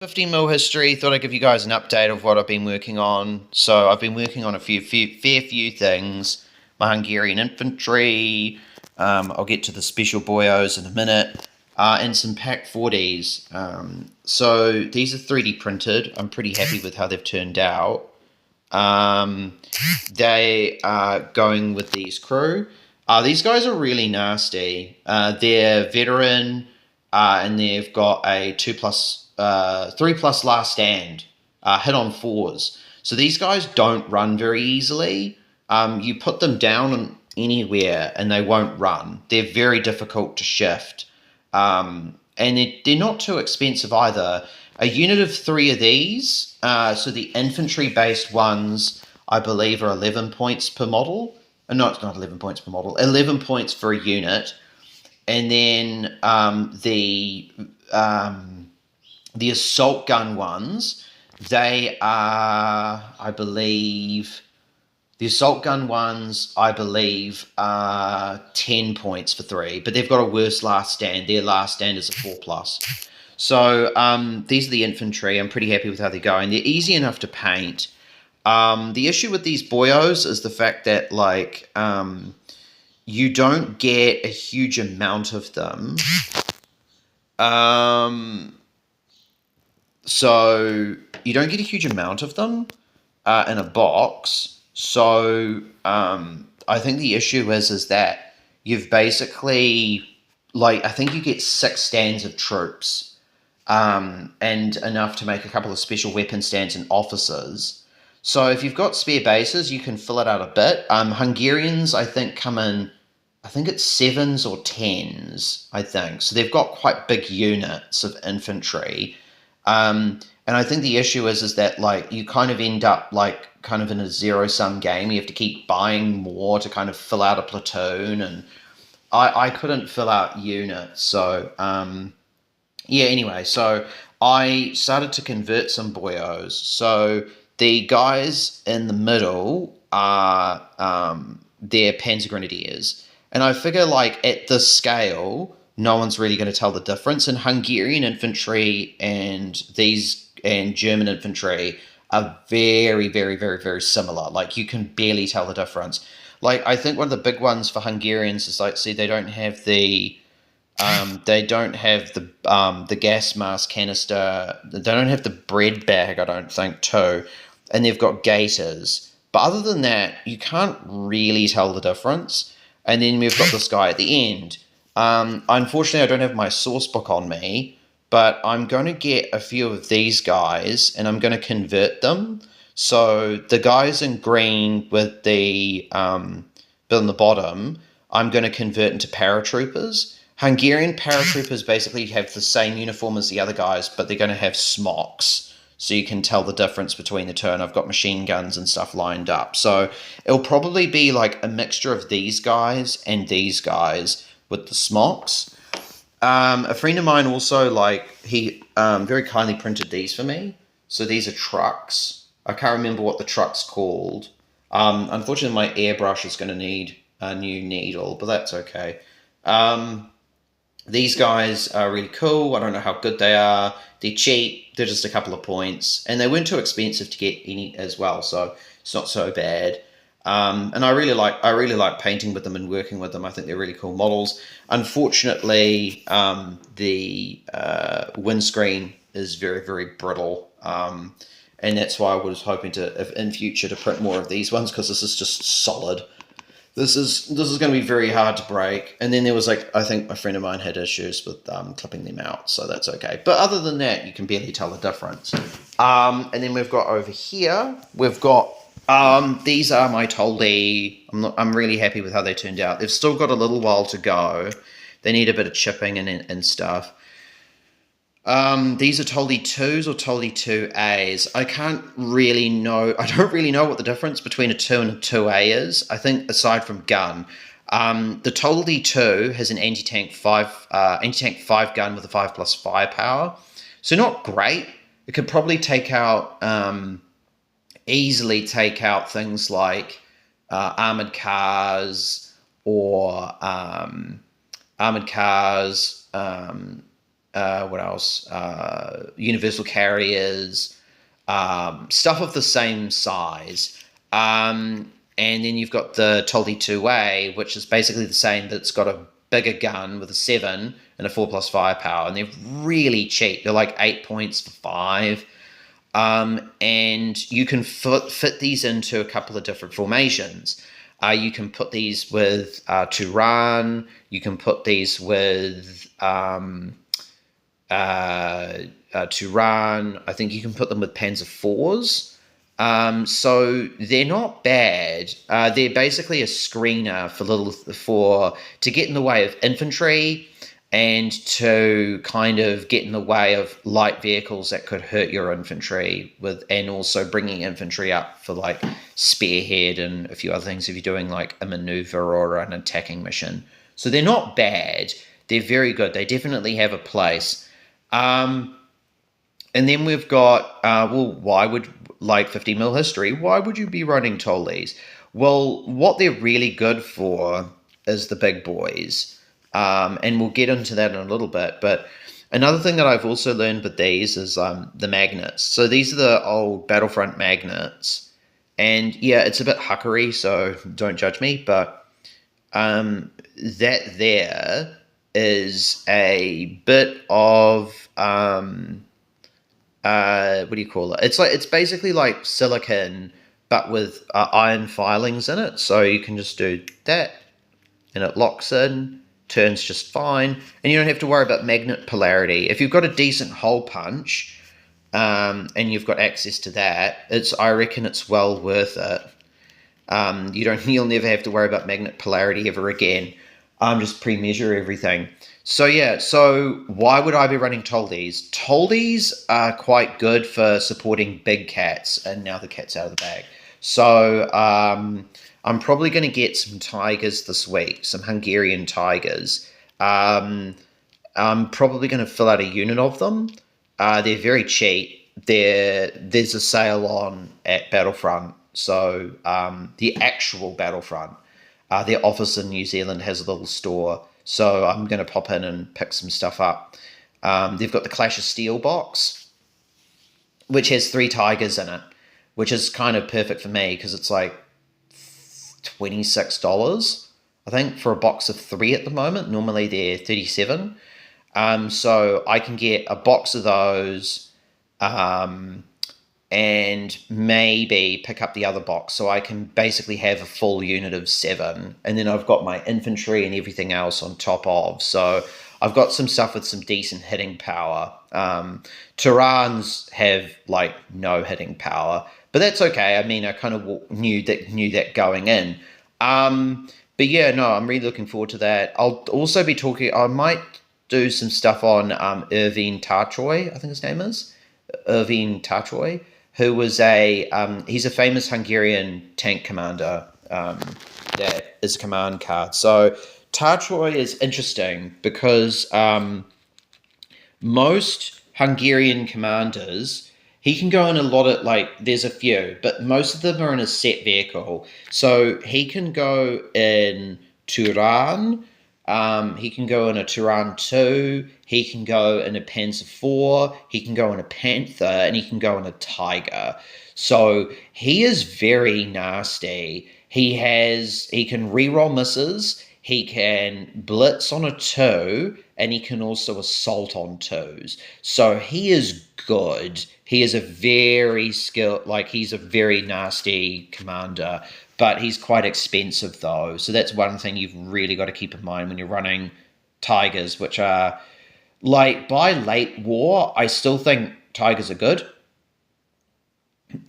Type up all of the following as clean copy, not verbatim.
15 mil history. Thought I'd give you guys an update of what I've been working on. So I've been working on a fair few things. My Hungarian infantry. I'll get to the special boyos in a minute. And some Pack 40s. So these are 3D printed. I'm pretty happy with how they've turned out. They are going with these crew. These guys are really nasty. They're veteran, and they've got a 3+ last stand, hit on 4s. So these guys don't run very easily. You put them down anywhere and they won't run. They're very difficult to shift. And they're not too expensive either. A unit of 3 of these, so the infantry-based ones, I believe, are 11 points per model. No, it's not 11 points per model. 11 points for a unit. And then the assault gun ones, they are, I believe, the assault gun ones, I believe, are 10 points for 3, but they've got a worse last stand. Their last stand is a 4+. So these are the infantry. I'm pretty happy with how they're going. They're easy enough to paint. The issue with these boyos is the fact that, like, you don't get a huge amount of them. So you don't get a huge amount of them in a box. So I think the issue is that you've basically, like, I think you get 6 stands of troops and enough to make a couple of special weapon stands and officers. So if you've got spare bases, you can fill it out a bit. Hungarians, I think, come in, I think it's 7s or 10s, I think. So they've got quite big units of infantry. And I think the issue is that, like, you kind of end up, like, kind of in a zero-sum game. You have to keep buying more to kind of fill out a platoon, and I couldn't fill out units. So, yeah, anyway, so I started to convert some boyos. So the guys in the middle are they're Panzer Grenadiers. And I figure, like, at this scale, no one's really going to tell the difference. And Hungarian infantry and German infantry are very, very, very, very similar. Like, you can barely tell the difference. Like, I think one of the big ones for Hungarians is, like, see, they don't have the gas mask canister. They don't have the bread bag, I don't think, too. And they've got gaiters. But other than that, you can't really tell the difference. And then we've got this guy at the end. Unfortunately, I don't have my source book on me, but I'm going to get a few of these guys and I'm going to convert them. So the guys in green with the bit on the bottom, I'm going to convert into paratroopers. Hungarian paratroopers basically have the same uniform as the other guys, but they're going to have smocks. So you can tell the difference between the two, and I've got machine guns and stuff lined up. So it'll probably be like a mixture of these guys and these guys with the smocks. A friend of mine also, like, he very kindly printed these for me. So these are trucks. I can't remember what the truck's called. Unfortunately, my airbrush is going to need a new needle, but that's okay. These guys are really cool. I don't know how good they are. They're cheap. They're just a couple of points. And they weren't too expensive to get any as well, so it's not so bad. And I really like painting with them and working with them. I think they're really cool models. Unfortunately, the windscreen is very, very brittle. And that's why I was hoping to, in future, to print more of these ones, because this is just solid. This is going to be very hard to break. And then there was, like, I think a friend of mine had issues with clipping them out, so that's okay. But other than that, you can barely tell the difference. And then we've got over here, we've got, these are my Toldi. I'm really happy with how they turned out. They've still got a little while to go. They need a bit of chipping and stuff. These are Toldi 2s or Toldi 2As. I don't really know what the difference between a 2 and a 2A is. I think, aside from gun. The Toldi 2 has an anti-tank 5 gun with a 5+ firepower. So not great. It could probably easily take out things like armored cars or what else? Universal carriers, stuff of the same size. And then you've got the Toldi 2A, which is basically the same, but it's got a bigger gun with a 7 and a 4 plus firepower. And they're really cheap. They're like 8 points for 5. And you can fit these into a couple of different formations. You can put these with Turan. You can put these with Turan. I think you can put them with Panzer IVs. So they're not bad. They're basically a screener to get in the way of infantry and to kind of get in the way of light vehicles that could hurt your infantry and also bringing infantry up for like spearhead and a few other things if you're doing like a maneuver or an attacking mission. So they're not bad. They're very good. They definitely have a place. And then we've got, why would, like 50 mil history, why would you be running Toldis? Well, what they're really good for is the big boys. And we'll get into that in a little bit. But another thing that I've also learned with these is the magnets. So these are the old Battlefront magnets. And yeah, it's a bit huckery, so don't judge me. But that there is a bit of... what do you call it? It's basically like silicon, but with iron filings in it. So you can just do that, and it locks in, turns just fine, and you don't have to worry about magnet polarity. If you've got a decent hole punch, and you've got access to that, I reckon it's well worth it. You'll never have to worry about magnet polarity ever again. Just pre-measure everything. So yeah, so why would I be running Toldis? Toldis are quite good for supporting big cats, and now the cat's out of the bag. So I'm probably going to get some tigers this week, some Hungarian tigers. I'm probably going to fill out a unit of them. They're very cheap. There's a sale on at Battlefront, so the actual Battlefront. Their office in New Zealand has a little store, so I'm going to pop in and pick some stuff up. They've got the Clash of Steel box, which has 3 tigers in it, which is kind of perfect for me because it's like $26, I think, for a box of 3 at the moment. Normally they're $37. So I can get a box of those and maybe pick up the other box, so I can basically have a full unit of 7, and then I've got my infantry and everything else on top of. So I've got some stuff with some decent hitting power. Turans have like no hitting power, but that's okay. I mean, I kind of knew that going in. But yeah, no, I'm really looking forward to that. I'll also be talking. I might do some stuff on Ervin Tarchoy, I think his name is Ervin Tarchoy, who was he's a famous Hungarian tank commander that is a command card. So Tarchoy is interesting because most Hungarian commanders, he can go in a lot of, like, there's a few, but most of them are in a set vehicle. So he can go in Turan, he can go in a Turan 2, he can go in a Panzer 4, he can go in a Panther, and he can go in a Tiger. So he is very nasty. He can reroll misses, he can blitz on a 2, and he can also assault on 2s. So he is good. He is a very skilled, like, he's a very nasty commander, but he's quite expensive though. So that's one thing you've really got to keep in mind when you're running Tigers, which are, like, by late war, I still think Tigers are good.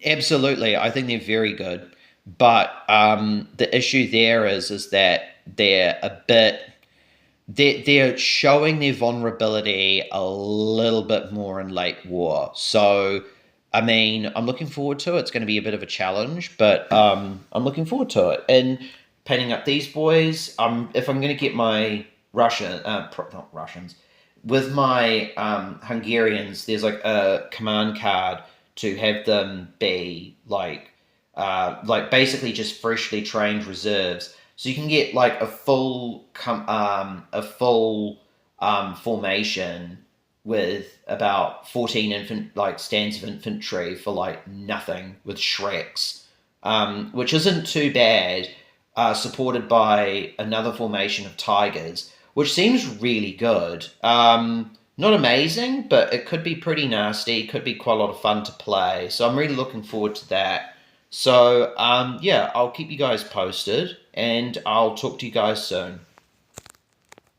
Absolutely, I think they're very good. But the issue there is that they're a bit, they're showing their vulnerability a little bit more in late war. So, I mean, I'm looking forward to it. It's going to be a bit of a challenge, but I'm looking forward to it. And painting up these boys, if I'm going to get my not Russians, with my Hungarians, there's like a command card to have them be like basically just freshly trained reserves. So you can get like a full formation with about 14 stands of infantry for like nothing with Shreks, which isn't too bad, supported by another formation of tigers, which seems really good. Not amazing, but it could be pretty nasty. Could be quite a lot of fun to play. So I'm really looking forward to that. So yeah, I'll keep you guys posted, and I'll talk to you guys soon.